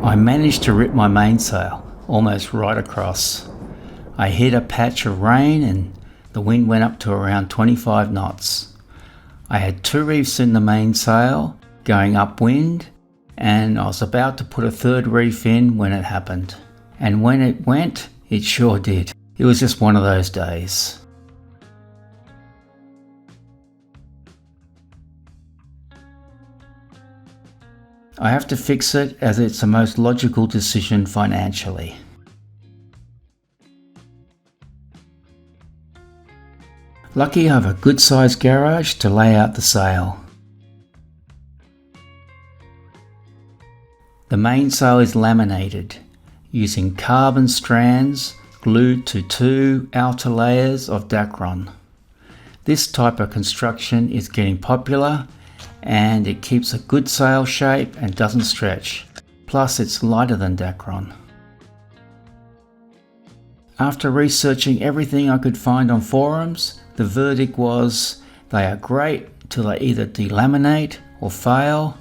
I managed to rip my mainsail almost right across. I hit a patch of rain and the wind went up to around 25 knots. I had 2 reefs in the mainsail going upwind, and I was about to put a 3rd reef in when it happened. And when it went, it sure did. It was just one of those days. I have to fix it as it's the most logical decision financially. Lucky I have a good sized garage to lay out the sail. The mainsail is laminated using carbon strands glued to 2 outer layers of Dacron. This type of construction is getting popular and it keeps a good sail shape and doesn't stretch. Plus it's lighter than Dacron. After researching everything I could find on forums, the verdict was they are great till they either delaminate or fail,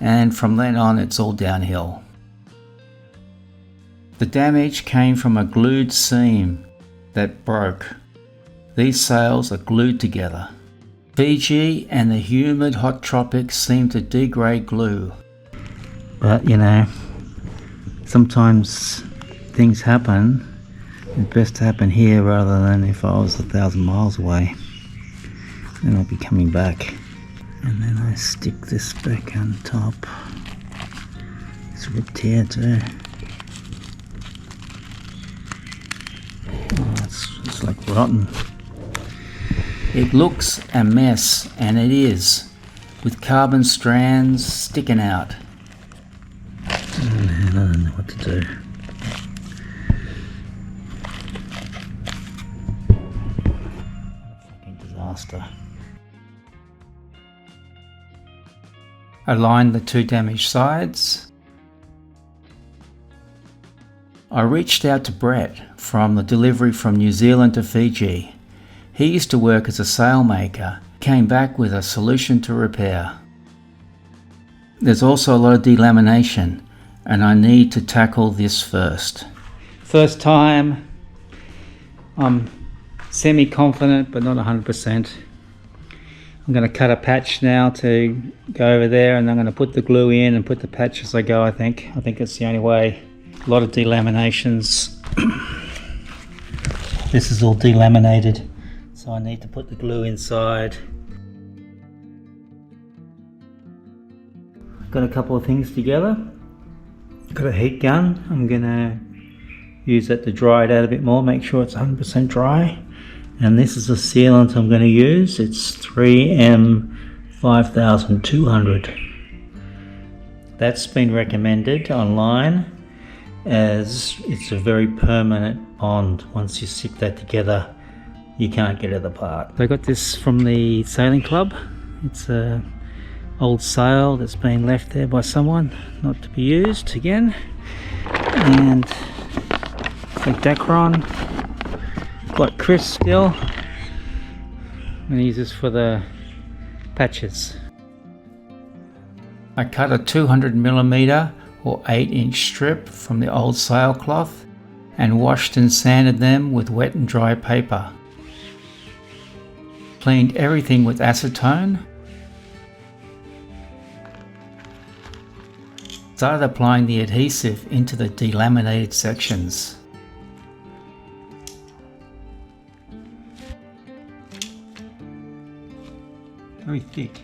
and from then on it's all downhill. The damage came from a glued seam that broke. These sails are glued together. Fiji and the humid hot tropics seem to degrade glue. But you know, sometimes things happen. It's best to happen here rather than if I was 1,000 miles away. Then I'll be coming back. And then I stick this back on top. It's ripped here too. Oh, it's like rotten. It looks a mess, and it is, with carbon strands sticking out. Oh man, I don't know what to do. Fucking disaster. I lined the 2 damaged sides. I reached out to Brett from the delivery from New Zealand to Fiji. He used to work as a sailmaker, came back with a solution to repair. There's also a lot of delamination, and I need to tackle this first. First time, I'm semi-confident but not 100%. I'm going to cut a patch now to go over there, and I'm going to put the glue in and put the patch as I go, I think. I think it's the only way. A lot of delaminations. This is all delaminated, so I need to put the glue inside. Got a couple of things together. Got a heat gun. I'm going to use that to dry it out a bit more, make sure it's 100% dry. And this is the sealant I'm going to use. It's 3M 5200. That's been recommended online as it's a very permanent bond. Once you stick that together, you can't get it apart. I got this from the sailing club. It's a old sail that's been left there by someone, not to be used again. And it's like Dacron. Quite crisp still. I'm going to use this for the patches. I cut a 200mm or 8-inch strip from the old sailcloth and washed and sanded them with wet and dry paper. Cleaned everything with acetone. Started applying the adhesive into the delaminated sections. Very thick.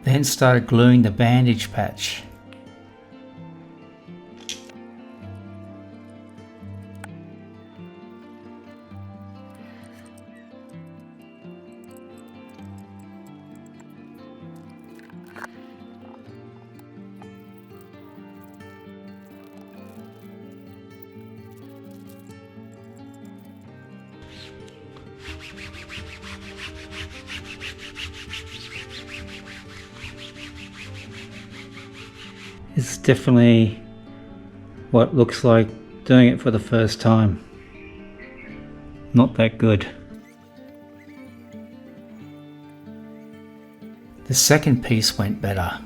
Then started gluing the bandage patch. It's definitely what looks like doing it for the first time. Not that good. The second piece went better.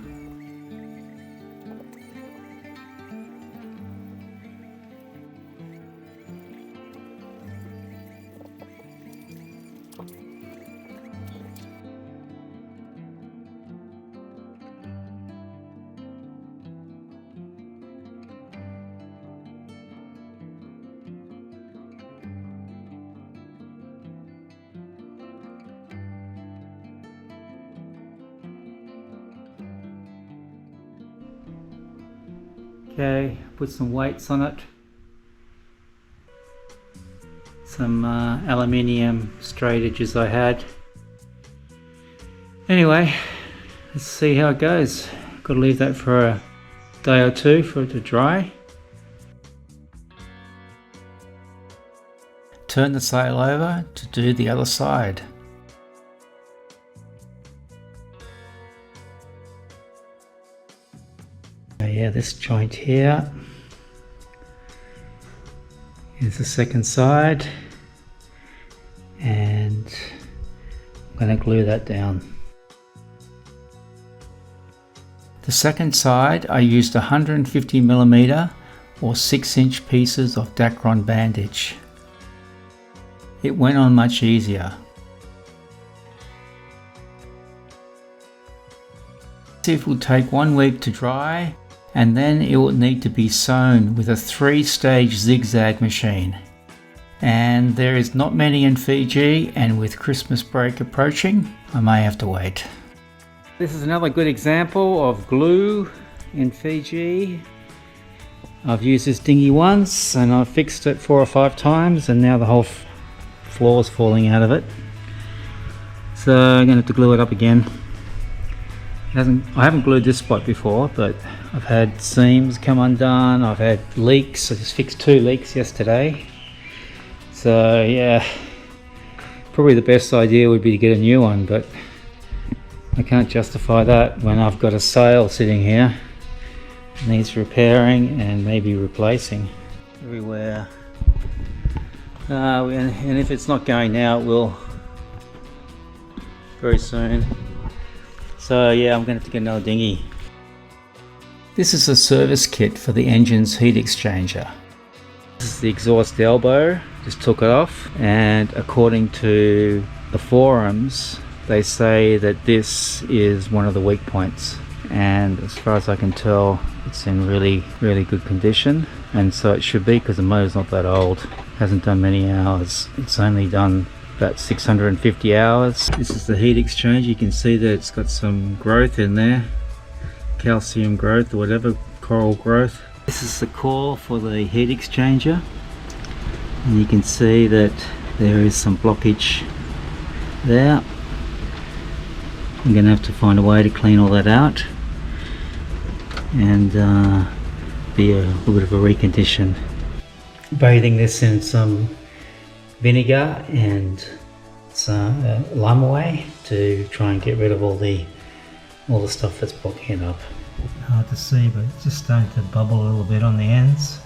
Okay, put some weights on it. Some aluminium straight edges I had. Anyway, let's see how it goes. Got to leave that for a day or two for it to dry. Turn the sail over to do the other side. Yeah, this joint here is the second side, and I'm going to glue that down. The second side I used 150mm or 6-inch pieces of Dacron bandage. It went on much easier. It will take 1 week to dry, and then it will need to be sewn with a 3-stage zigzag machine. And there is not many in Fiji, and with Christmas break approaching, I may have to wait. This is another good example of glue in Fiji. I've used this dinghy once and I've fixed it 4 or 5 times, and now the whole floor is falling out of it. So I'm going to have to glue it up again. I haven't glued this spot before, but I've had seams come undone, I've had leaks. I just fixed 2 leaks yesterday. So yeah, probably the best idea would be to get a new one, but I can't justify that when I've got a sail sitting here. It needs repairing and maybe replacing everywhere. And if it's not going now, it will very soon. So yeah, I'm going to have to get another dinghy. This is a service kit for the engine's heat exchanger. This is the exhaust elbow, just took it off, and according to the forums, they say that this is one of the weak points. And as far as I can tell, it's in really good condition, and so it should be, because the motor's not that old. It hasn't done many hours. It's only done about 650 hours. This is the heat exchanger. You can see that it's got some growth in there, calcium growth or whatever, coral growth. This is the core for the heat exchanger, and you can see that there is some blockage there. I'm going to have to find a way to clean all that out and be a little bit of a recondition. Bathing this in some vinegar and some lime away to try and get rid of all the stuff that's blocking it up. Hard to see, but it's just starting to bubble a little bit on the ends.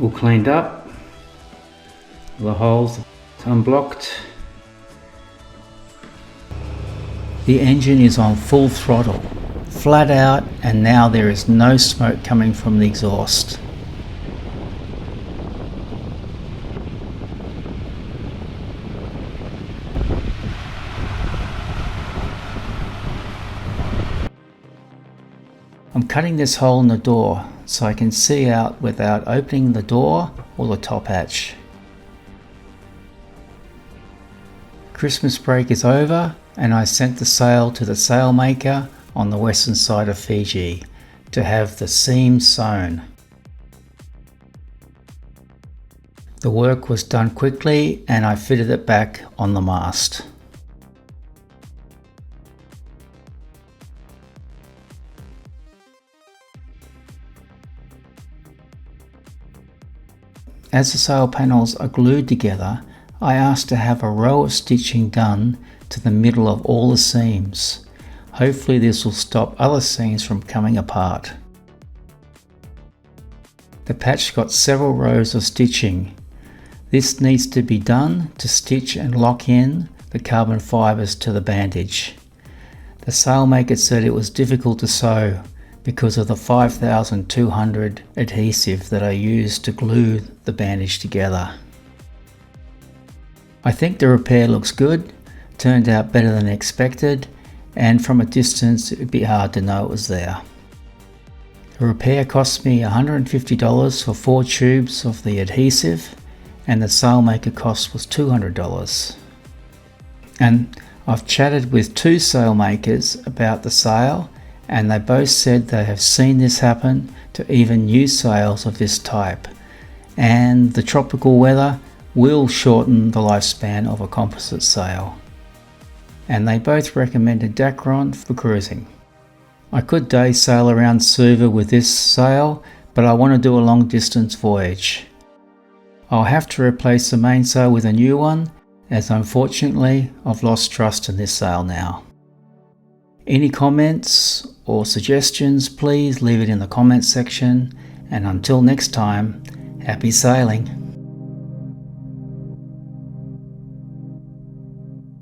All cleaned up, all the holes unblocked. The engine is on full throttle, flat out, and now there is no smoke coming from the exhaust. I'm cutting this hole in the door so I can see out without opening the door or the top hatch. Christmas break is over, and I sent the sail to the sail maker on the western side of Fiji to have the seam sewn. The work was done quickly and I fitted it back on the mast. As the sail panels are glued together, I asked to have a row of stitching done to the middle of all the seams. Hopefully this will stop other seams from coming apart. The patch got several rows of stitching. This needs to be done to stitch and lock in the carbon fibres to the bandage. The sailmaker said it was difficult to sew because of the 5200 adhesive that I used to glue the bandage together. I think the repair looks good, turned out better than expected, and from a distance it'd be hard to know it was there. The repair cost me $150 for 4 tubes of the adhesive, and the sailmaker cost was $200. And I've chatted with 2 sailmakers about the sail, and they both said they have seen this happen to even new sails of this type, and the tropical weather will shorten the lifespan of a composite sail. And they both recommended Dacron for cruising. I could day sail around Suva with this sail, but I want to do a long distance voyage. I'll have to replace the mainsail with a new one, as unfortunately I've lost trust in this sail now. Any comments or suggestions, please leave it in the comments section, and until next time, happy sailing.